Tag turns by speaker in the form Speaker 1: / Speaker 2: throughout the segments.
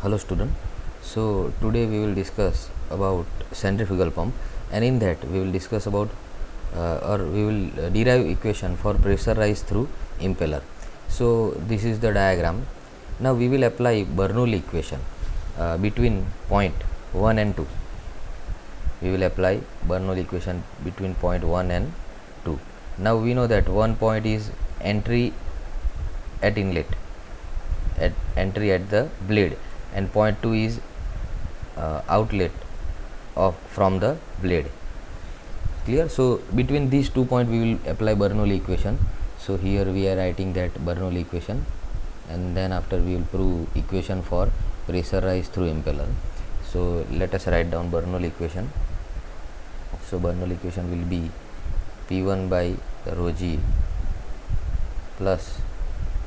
Speaker 1: Hello student. So today we will discuss about centrifugal pump, and in that we will discuss about or we will derive equation for pressure rise through impeller. So this is the diagram. Now we will apply Bernoulli equation between point 1 and 2. We will apply Bernoulli equation between point 1 and 2. Now we know that one point is entry at inlet, at entry at the blade, and point 2 is outlet of from the blade. Clear? So between these 2 points we will apply Bernoulli equation. So here we are writing that Bernoulli equation, and then after we will prove equation for pressure rise through impeller. So let us write down Bernoulli equation. So Bernoulli equation will be P1 by rho g plus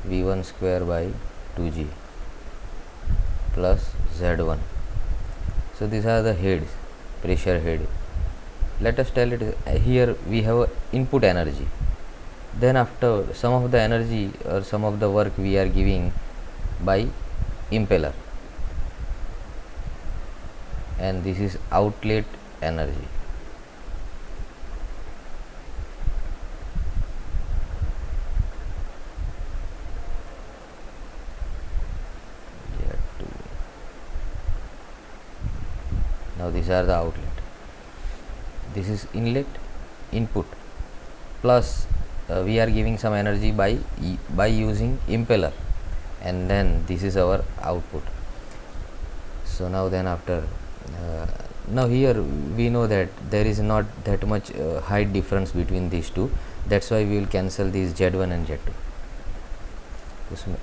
Speaker 1: V1 square by 2g plus Z1. So these are the heads, pressure head. Let us tell it here we have a input energy. Then after some of the energy or some of the work we are giving by impeller, and this is outlet energy. Now these are the outlet. This is inlet, input, plus we are giving some energy by using impeller, and then this is our output. So now then after now here we know that there is not that much height difference between these two. That's why we will cancel these Z1 and Z2. उसमें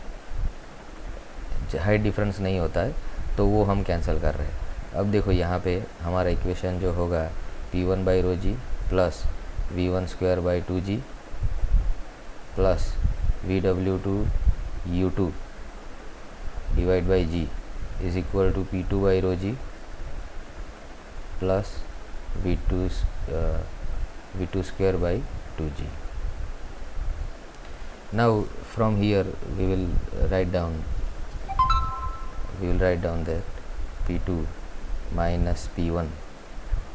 Speaker 1: height difference नहीं होता है, तो वो हम cancel कर रहे हैं. अब देखो यहाँ पे हमारा इक्वेशन जो होगा P1 by rho g plus V1 square by 2g plus VW2 U2 divide by g is equal to P2 by rho g plus V2 square by 2g. Now from here we will write down that P2 minus P1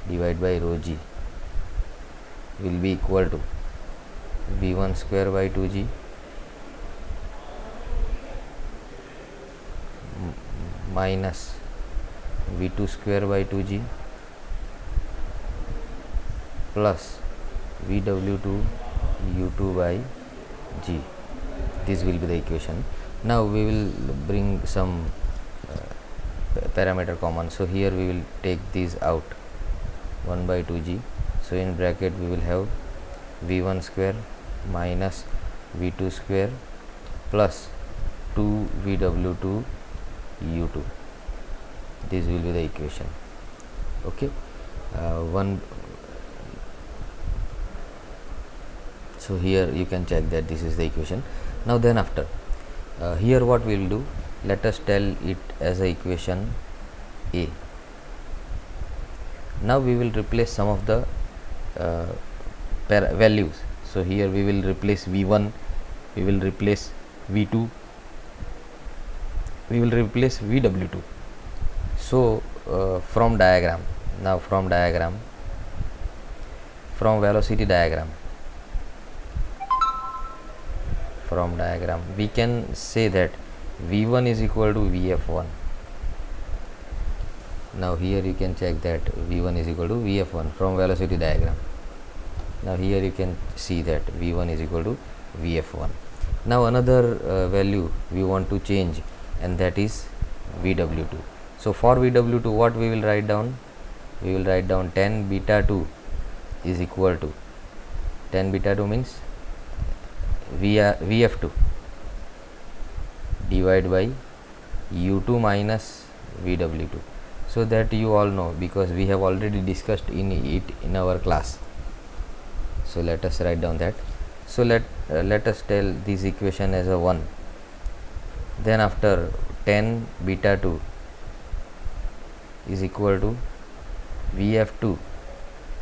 Speaker 1: divided by rho g will be equal to V1 square by 2g minus V2 square by 2g plus VW2 U2 by g. This will be the equation. Now we will bring some parameter common. So here we will take these out, 1 by 2g. So in bracket we will have V1 square minus V2 square plus 2 VW2 U2. This will be the equation. Okay. So here you can check that this is the equation. Now then after here what we will do, let us tell it as a equation A. Now we will replace some of the values. So here we will replace V1, we will replace V2, we will replace VW2. So from velocity diagram we can say that V1 is equal to Vf1. Now here you can check that V1 is equal to Vf1 from velocity diagram. Now here you can see that V1 is equal to Vf1. Now another value we want to change, and that is VW2. So for VW2 what we will write down? We will write down 10 beta 2 is equal to 10 beta 2 means Vf2 divided by U2 minus VW2. So that you all know, because we have already discussed it in our class. So let us write down that. So let us tell this equation as a 1. Then after 10 beta 2 is equal to Vf2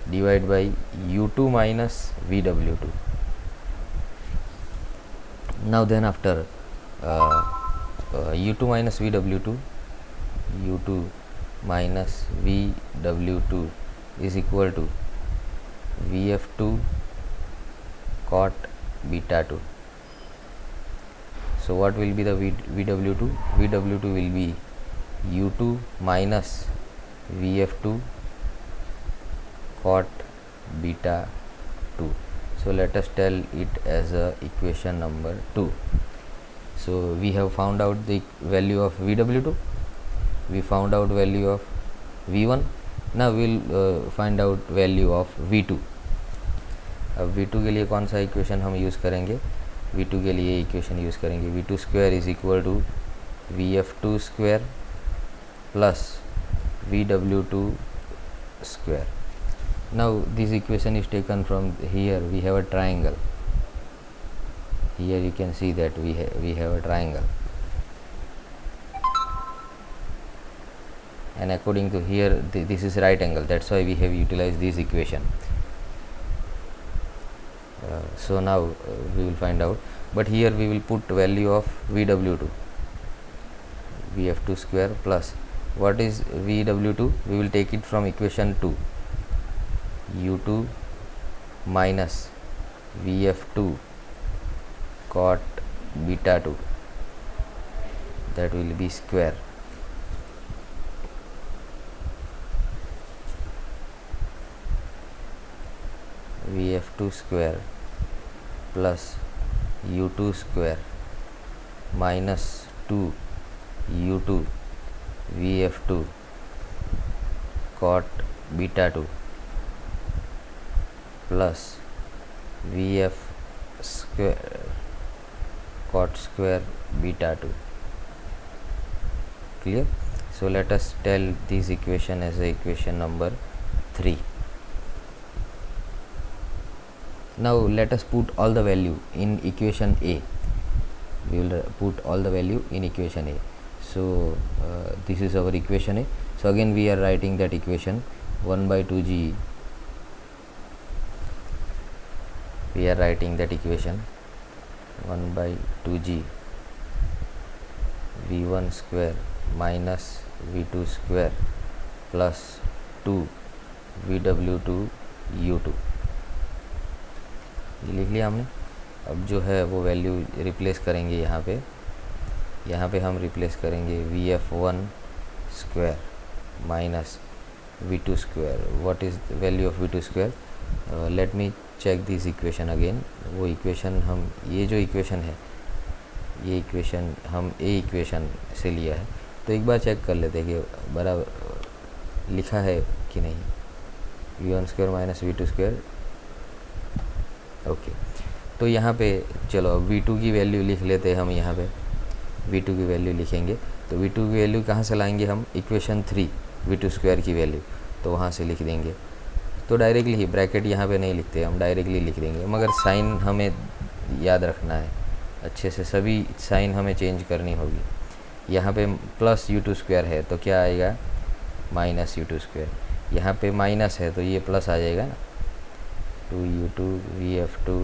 Speaker 1: divided by U2 minus VW2. Now then after U2 minus VW2 u2 minus vw2 is equal to vf2 cot beta 2. So what will be the vw2? Vw2 will be u2 minus vf2 cot beta 2. So let us tell it as a equation number 2. So we have found out the value of vw2, we found out value of v1. now we'll find out value of v2. अब v2 के लिए कौन सा equation हम use करेंगे? v2 के लिए equation use करेंगे v2 square is equal to vf2 square plus vw2 square. Now this equation is taken from here. We have a triangle. Here you can see that we have a triangle, and according to here this is right angle, that's why we have utilized this equation. So now we will find out, but here we will put value of vw2, vf2 square plus what is vw2? We will take it from equation 2, u2 minus vf2 cot beta 2, that will be square vf2 square plus u2 square minus 2 u2 vf2 cot beta 2 plus vf square cot square beta 2. Clear? So let us tell this equation as a equation number 3. Now let us put all the value in equation A. We will put all the value in equation A. So this is our equation A. So again we are writing that equation 1 by 2g. We are writing that equation 1 by 2g v1 square minus v2 square plus 2 vw2 u2. ये लिख लिया हमने. अब जो है वो value replace करेंगे यहाँ पे हम रिप्लेस करेंगे vf1 square minus v2 square. What is value of v2 square? Let me check this equation again. वो इक्वेशन हम, ये जो इक्वेशन है, ये इक्वेशन हम ए इक्वेशन से लिया है, तो एक बार चेक कर लेते हैं कि बराबर लिखा है कि नहीं. v1 square minus v2 square. Okay, तो यहाँ पे चलो v2 की वैल्यू लिख लेते हैं हम. यहाँ पे v2 की वैल्यू लिखेंगे तो v2 की वैल्यू कहाँ से लाएंगे हम? इक्वेशन 3 v2 स्क्वायर की वैल्यू, तो वहाँ से लिख देंगे. तो डायरेक्टली ही ब्रैकेट यहाँ पे नहीं लिखते हम, डायरेक्टली लिख देंगे, मगर साइन हमें याद रखना है अच्छे से, सभी साइन हमें चेंज करनी होगी. यहाँ पे प्लस u2 स्क्वायर है तो क्या आएगा? Minus u2 square. यहाँ पे माइनस है तो ये प्लस आ जाएगा ना, 2u2 vf2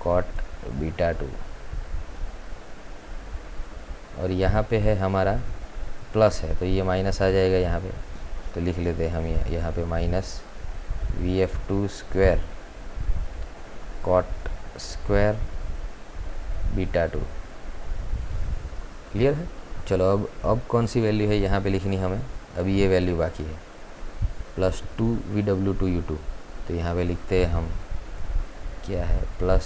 Speaker 1: cot beta 2. और यहाँ पे है हमारा प्लस है तो ये माइनस आ जाएगा यहाँ पे, तो लिख लेते हैं हम यहाँ पे minus vf2 square cot square beta 2. Clear है? चलो अब कौन सी वैल्यू है यहाँ पे लिखनी हमें? अब ये वैल्यू बाकी है प्लस 2 vw2 u2. तो यहाँ पे लिखते हैं हम क्या है, प्लस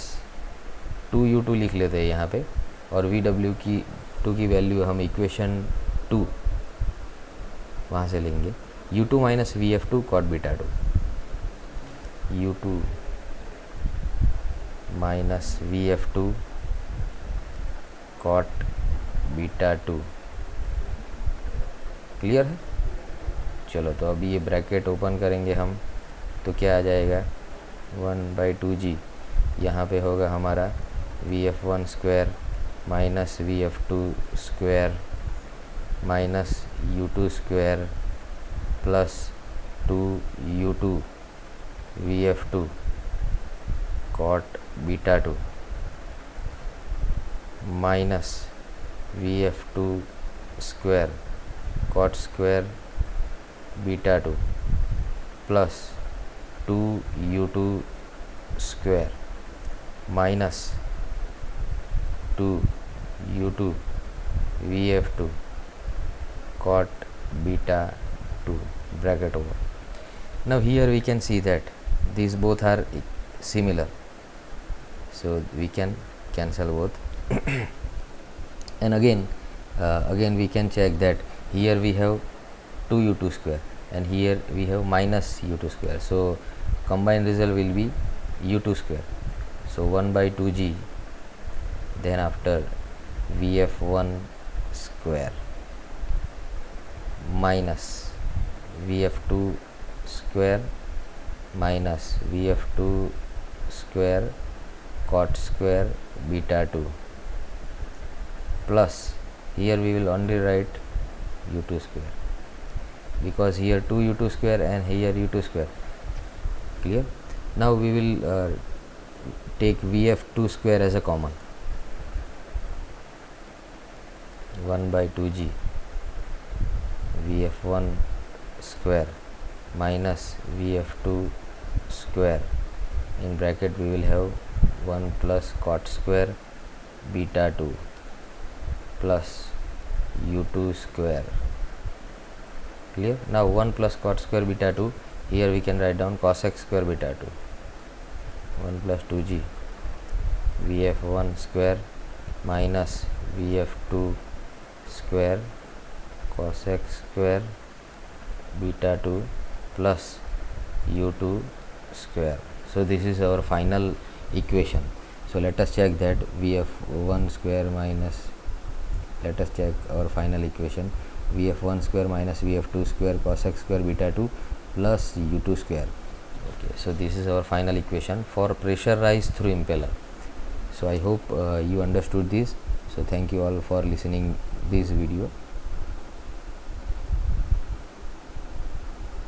Speaker 1: 2 u2 लिख लेते हैं यहाँ पे, और vw2 की वैल्यू हम इक्वेशन 2 वहाँ से लेंगे u2 minus vf2 cot beta 2. u2 minus vf2 cot beta 2. Clear है? चलो तो अभी ये ब्रैकेट ओपन करेंगे हम, तो क्या आ जाएगा? 1 बाई 2g. यहाँ पे होगा हमारा vf1 square minus vf2 square minus u2 square plus 2 u2 vf2 cot beta 2 minus vf2 square cot square beta 2 plus 2u2 square minus 2u2 vf2 cot beta 2 bracket over. Now here we can see that these both are similar, so we can cancel both. And again we can check that here we have 2u2 square and here we have minus u2 square, so combined result will be u2 square. So 1 by 2g, then after vf1 square minus vf2 square minus vf2 square cot square beta 2 plus, here we will only write u2 square because here 2u2 square and here u2 square. Clear? Now we will take vf2 square as a common. 1 by 2g vf1 square minus vf2 square, in bracket we will have 1 plus cot square beta 2 plus u2 square. Clear? Now 1 plus cot square beta 2, here we can write down cosec square beta 2. 1 plus 2g vf1 square minus vf2 square cosec square beta 2 plus u2 square. So this is our final equation. So let us check that vf1 square minus, let us check our final equation, vf1 square minus vf2 square cosec square beta 2 plus u2 square. Okay, so this is our final equation for pressure rise through impeller. So I hope you understood this. So thank you all for listening this video.